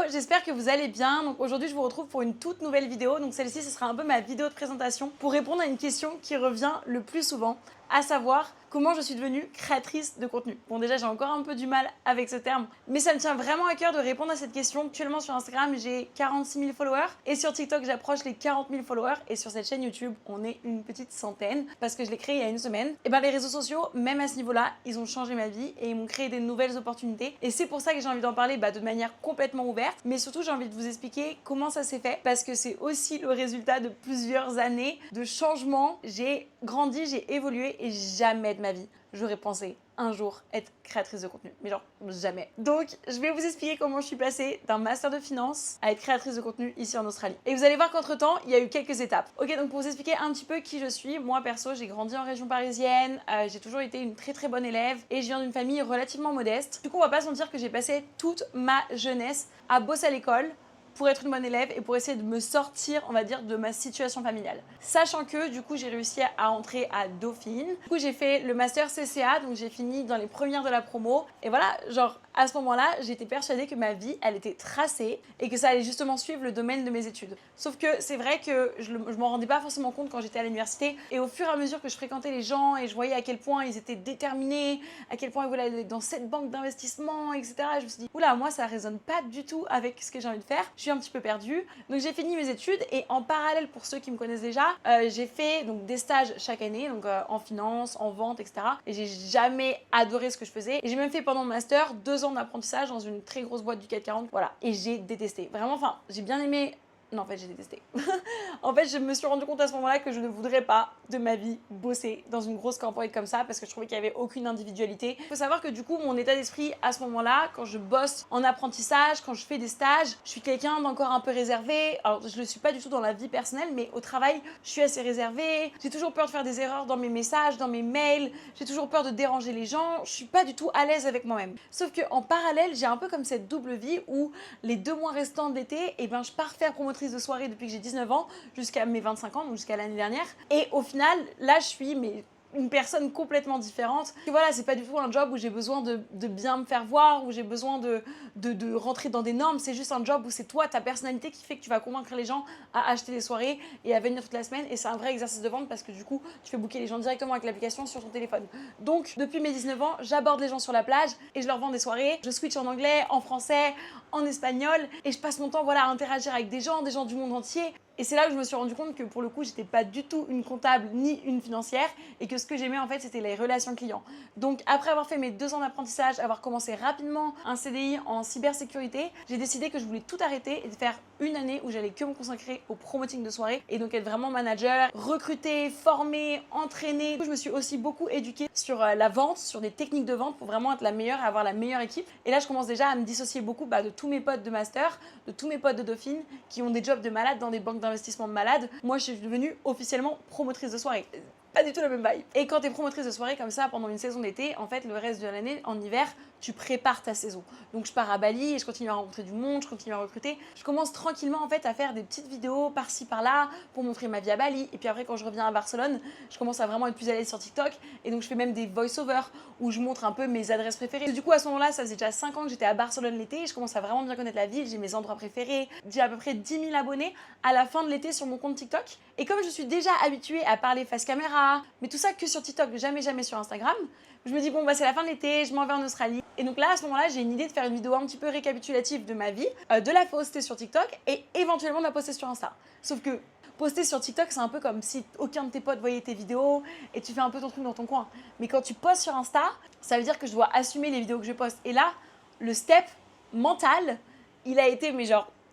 j'espère que vous allez bien. Donc aujourd'hui, je vous retrouve pour une toute nouvelle vidéo. Donc celle-ci, ce sera un peu ma vidéo de présentation pour répondre à une question qui revient le plus souvent, à savoir comment je suis devenue créatrice de contenu. Bon, déjà, j'ai encore un peu du mal avec ce terme, mais ça me tient vraiment à cœur de répondre à cette question. Actuellement, sur Instagram, j'ai 46 000 followers et sur TikTok, j'approche les 40 000 followers et sur cette chaîne YouTube, on est une petite centaine parce que je l'ai créée il y a une semaine. Et ben, les réseaux sociaux, même à ce niveau-là, ils ont changé ma vie et ils m'ont créé des nouvelles opportunités. Et c'est pour ça que j'ai envie d'en parler de manière complètement ouverte, mais surtout, j'ai envie de vous expliquer comment ça s'est fait parce que c'est aussi le résultat de plusieurs années de changement. J'ai grandi, j'ai évolué et jamais de ma vie j'aurais pensé un jour être créatrice de contenu. Mais genre, jamais. Donc, je vais vous expliquer comment je suis passée d'un master de finance à être créatrice de contenu ici en Australie. Et vous allez voir qu'entre-temps, il y a eu quelques étapes. Ok, donc pour vous expliquer un petit peu qui je suis, moi perso, j'ai grandi en région parisienne, j'ai toujours été une très très bonne élève et je viens d'une famille relativement modeste. Du coup, on va pas se mentir que j'ai passé toute ma jeunesse à bosser à l'école, pour être une bonne élève et pour essayer de me sortir, on va dire, de ma situation familiale. Sachant que, du coup, j'ai réussi à entrer à Dauphine. Du coup, j'ai fait le master CCA, donc j'ai fini dans les premières de la promo. Et voilà, genre, à ce moment-là, j'étais persuadée que ma vie, elle était tracée et que ça allait justement suivre le domaine de mes études. Sauf que c'est vrai que je m'en rendais pas forcément compte quand j'étais à l'université. Et au fur et à mesure que je fréquentais les gens et je voyais à quel point ils étaient déterminés, à quel point ils voulaient aller dans cette banque d'investissement, etc., je me suis dit, oula, moi, ça résonne pas du tout avec ce que j'ai envie de faire. Je suis un petit peu perdue. Donc j'ai fini mes études et en parallèle, pour ceux qui me connaissent déjà, j'ai fait donc des stages chaque année, donc en finance, en vente, etc. Et j'ai jamais adoré ce que je faisais. Et j'ai même fait pendant mon master 2 ans d'apprentissage dans une très grosse boîte du CAC 40. Voilà. Et j'ai détesté. Vraiment, enfin, j'ai bien aimé. Non, en fait, j'ai détesté. En fait, je me suis rendu compte à ce moment-là que je ne voudrais pas de ma vie bosser dans une grosse corporate comme ça parce que je trouvais qu'il n'y avait aucune individualité. Il faut savoir que du coup, mon état d'esprit à ce moment-là, quand je bosse en apprentissage, quand je fais des stages, je suis quelqu'un d'encore un peu réservé. Alors, je ne le suis pas du tout dans la vie personnelle, mais au travail, je suis assez réservée. J'ai toujours peur de faire des erreurs dans mes messages, dans mes mails. J'ai toujours peur de déranger les gens. Je suis pas du tout à l'aise avec moi-même. Sauf qu'en parallèle, j'ai un peu comme cette double vie où les 2 mois restants d'été, eh ben, je pars faire promotrice de soirée depuis que j'ai 19 ans jusqu'à mes 25 ans, donc jusqu'à l'année dernière. Et au final, là, je suis une personne complètement différente. Et voilà, c'est pas du tout un job où j'ai besoin de bien me faire voir, où j'ai besoin de rentrer dans des normes. C'est juste un job où c'est toi, ta personnalité qui fait que tu vas convaincre les gens à acheter des soirées et à venir toute la semaine. Et c'est un vrai exercice de vente parce que du coup, tu fais booker les gens directement avec l'application sur ton téléphone. Donc, depuis mes 19 ans, j'aborde les gens sur la plage et je leur vends des soirées. Je switch en anglais, en français, en espagnol et je passe mon temps à interagir avec des gens du monde entier. Et c'est là où je me suis rendu compte que pour le coup, j'étais pas du tout une comptable ni une financière et que ce que j'aimais en fait, c'était les relations clients. Donc après avoir fait mes 2 ans d'apprentissage, avoir commencé rapidement un CDI en cybersécurité, j'ai décidé que je voulais tout arrêter et de faire une année où j'allais que me consacrer au promoting de soirée et donc être vraiment manager, recruter, former, entraîner. Je me suis aussi beaucoup éduquée sur la vente, sur des techniques de vente pour vraiment être la meilleure et avoir la meilleure équipe. Et là, je commence déjà à me dissocier beaucoup de tous mes potes de master, de tous mes potes de Dauphine qui ont des jobs de malade dans des banques d'investissement de malade. Moi, je suis devenue officiellement promotrice de soirée. Pas du tout la même vibe. Et quand tu es promotrice de soirée comme ça pendant une saison d'été, en fait, le reste de l'année, en hiver, tu prépares ta saison. Donc, je pars à Bali et je continue à rencontrer du monde, je continue à recruter. Je commence tranquillement, en fait, à faire des petites vidéos par-ci, par-là pour montrer ma vie à Bali. Et puis après, quand je reviens à Barcelone, je commence à vraiment être plus à l'aise sur TikTok. Et donc, je fais même des voice-overs où je montre un peu mes adresses préférées. Et du coup, à ce moment-là, ça faisait déjà 5 ans que j'étais à Barcelone l'été et je commence à vraiment bien connaître la ville. J'ai mes endroits préférés. J'ai à peu près 10 000 abonnés à la fin de l'été sur mon compte TikTok. Et comme je suis déjà habituée à parler face caméra, mais tout ça que sur TikTok, jamais sur Instagram, je me dis bon, c'est la fin de l'été, je m'en vais en Australie. Et donc là, à ce moment-là, j'ai une idée de faire une vidéo un petit peu récapitulative de ma vie, de la poster sur TikTok et éventuellement de la poster sur Insta. Sauf que poster sur TikTok, c'est un peu comme si aucun de tes potes voyait tes vidéos et tu fais un peu ton truc dans ton coin. Mais quand tu postes sur Insta, ça veut dire que je dois assumer les vidéos que je poste. Et là, le step mental, il a été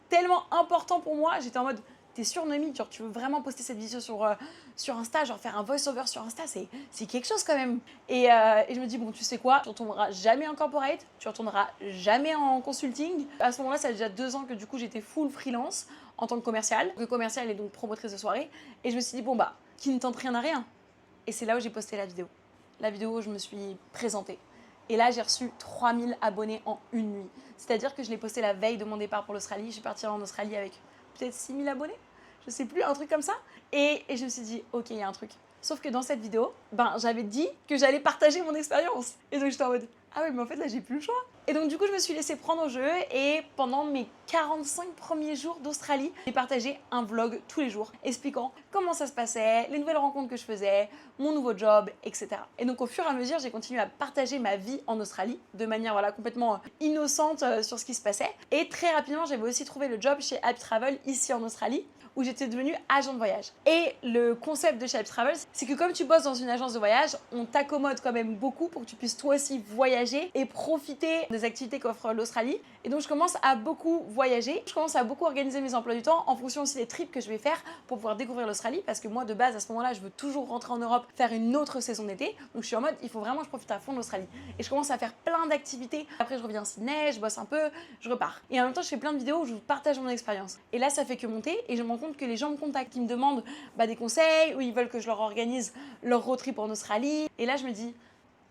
tellement important pour moi. J'étais en mode, t'es sûr Noémie, genre tu veux vraiment poster cette vidéo sur Insta, genre faire un voice-over sur Insta, c'est quelque chose quand même. Et je me dis, bon, tu sais quoi, tu retourneras jamais en corporate, tu retourneras jamais en consulting. À ce moment-là, ça fait déjà 2 ans que du coup j'étais full freelance en tant que commercial. Le commercial est donc promotrice de soirée. Et je me suis dit, bon qui ne tente rien à rien. Et c'est là où j'ai posté la vidéo. La vidéo où je me suis présentée. Et là, j'ai reçu 3000 abonnés en une nuit. C'est-à-dire que je l'ai posté la veille de mon départ pour l'Australie. Je suis partie en Australie avec peut-être 6000 abonnés, je sais plus, un truc comme ça. Et je me suis dit, ok, il y a un truc. Sauf que dans cette vidéo, j'avais dit que j'allais partager mon expérience. Et donc j'étais en mode, ah ouais, mais en fait là, j'ai plus le choix. Et donc du coup, je me suis laissée prendre au jeu et pendant mes 45 premiers jours d'Australie, j'ai partagé un vlog tous les jours expliquant comment ça se passait, les nouvelles rencontres que je faisais, mon nouveau job, etc. Et donc au fur et à mesure, j'ai continué à partager ma vie en Australie de manière complètement innocente sur ce qui se passait. Et très rapidement, j'avais aussi trouvé le job chez Happy Travel ici en Australie, où j'étais devenue agent de voyage. Et le concept de chez Happy Travel, c'est que comme tu bosses dans une agence de voyage, on t'accommode quand même beaucoup pour que tu puisses toi aussi voyager et profiter des activités qu'offre l'Australie. Et donc je commence à beaucoup voyager, je commence à beaucoup organiser mes emplois du temps en fonction aussi des trips que je vais faire pour pouvoir découvrir l'Australie, parce que moi de base à ce moment-là, je veux toujours rentrer en Europe, faire une autre saison d'été. Donc je suis en mode, il faut vraiment que je profite à fond de l'Australie. Et je commence à faire plein d'activités. Après je reviens à Sydney, je bosse un peu, je repars. Et en même temps, je fais plein de vidéos où je vous partage mon expérience. Et là, ça fait que monter et je me rends compte que les gens me contactent, qui me demandent des conseils, ou ils veulent que je leur organise leur road trip en Australie. Et là, je me dis,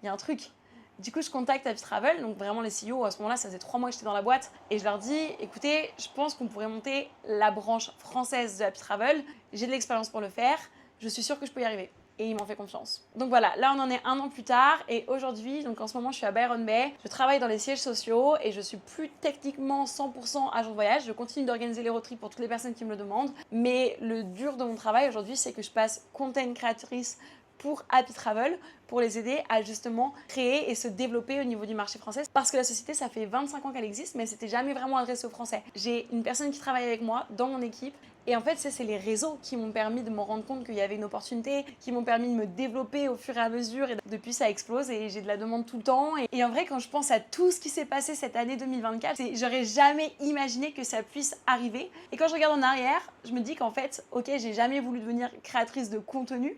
il y a un truc. Du coup, je contacte Happy Travel, donc vraiment les CEO. À ce moment-là, ça faisait 3 mois que j'étais dans la boîte. Et je leur dis, écoutez, je pense qu'on pourrait monter la branche française de Happy Travel. J'ai de l'expérience pour le faire. Je suis sûre que je peux y arriver. Et ils m'ont fait confiance. Donc voilà, là on en est 1 an plus tard et aujourd'hui, donc en ce moment je suis à Byron Bay, je travaille dans les sièges sociaux et je suis plus techniquement 100% agent de voyage. Je continue d'organiser les road trips pour toutes les personnes qui me le demandent, mais le dur de mon travail aujourd'hui, c'est que je passe content créatrice pour Happy Travel, pour les aider à justement créer et se développer au niveau du marché français. Parce que la société, ça fait 25 ans qu'elle existe, mais elle s'était jamais vraiment adressée aux Français. J'ai une personne qui travaille avec moi dans mon équipe. Et en fait, c'est les réseaux qui m'ont permis de me rendre compte qu'il y avait une opportunité, qui m'ont permis de me développer au fur et à mesure. Et depuis, ça explose et j'ai de la demande tout le temps. Et en vrai, quand je pense à tout ce qui s'est passé cette année 2024, j'aurais jamais imaginé que ça puisse arriver. Et quand je regarde en arrière, je me dis qu'en fait, ok, j'ai jamais voulu devenir créatrice de contenu.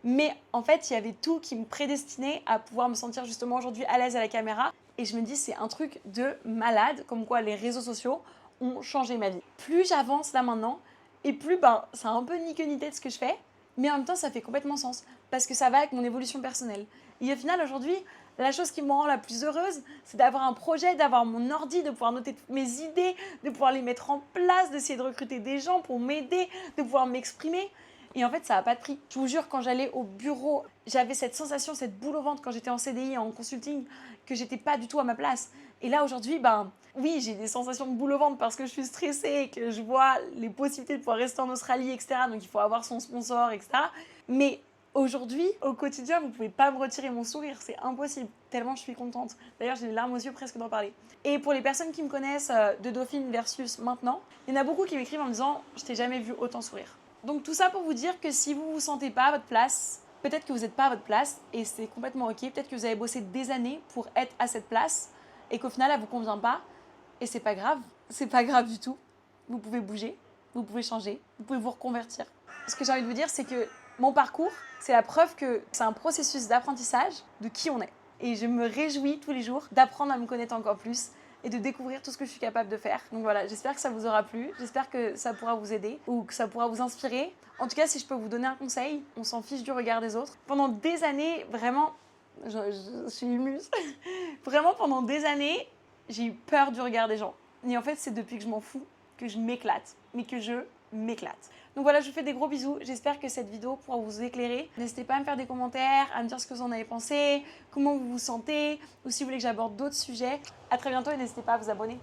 Mais en fait, il y avait tout qui me prédestinait à pouvoir me sentir justement aujourd'hui à l'aise à la caméra. Et je me dis, c'est un truc de malade, comme quoi les réseaux sociaux ont changé ma vie. Plus j'avance là maintenant, et plus c'est un peu ni queue ni tête ce que je fais, mais en même temps, ça fait complètement sens. Parce que ça va avec mon évolution personnelle. Et au final, aujourd'hui, la chose qui me rend la plus heureuse, c'est d'avoir un projet, d'avoir mon ordi, de pouvoir noter toutes mes idées, de pouvoir les mettre en place, d'essayer de recruter des gens pour m'aider, de pouvoir m'exprimer. Et en fait, ça n'a pas de prix. Je vous jure, quand j'allais au bureau, j'avais cette sensation, cette boule au ventre quand j'étais en CDI, en consulting, que j'étais pas du tout à ma place. Et là, aujourd'hui, oui, j'ai des sensations de boule au ventre parce que je suis stressée, que je vois les possibilités de pouvoir rester en Australie, etc. Donc, il faut avoir son sponsor, etc. Mais aujourd'hui, au quotidien, vous ne pouvez pas me retirer mon sourire. C'est impossible, tellement je suis contente. D'ailleurs, j'ai les larmes aux yeux presque d'en parler. Et pour les personnes qui me connaissent de Dauphine versus maintenant, il y en a beaucoup qui m'écrivent en me disant « Je t'ai jamais vu autant sourire ». Donc tout ça pour vous dire que si vous ne vous sentez pas à votre place, peut-être que vous n'êtes pas à votre place et c'est complètement ok. Peut-être que vous avez bossé des années pour être à cette place et qu'au final, elle ne vous convient pas. Et c'est pas grave. C'est pas grave du tout. Vous pouvez bouger, vous pouvez changer, vous pouvez vous reconvertir. Ce que j'ai envie de vous dire, c'est que mon parcours, c'est la preuve que c'est un processus d'apprentissage de qui on est. Et je me réjouis tous les jours d'apprendre à me connaître encore plus et de découvrir tout ce que je suis capable de faire. Donc voilà, j'espère que ça vous aura plu, j'espère que ça pourra vous aider ou que ça pourra vous inspirer. En tout cas, si je peux vous donner un conseil, on s'en fiche du regard des autres. Pendant des années, vraiment, je suis émue, vraiment pendant des années, j'ai eu peur du regard des gens. Et en fait, c'est depuis que je m'en fous que je m'éclate, mais que je m'éclate. Donc voilà, je vous fais des gros bisous. J'espère que cette vidéo pourra vous éclairer. N'hésitez pas à me faire des commentaires, à me dire ce que vous en avez pensé, comment vous vous sentez, ou si vous voulez que j'aborde d'autres sujets. À très bientôt et n'hésitez pas à vous abonner.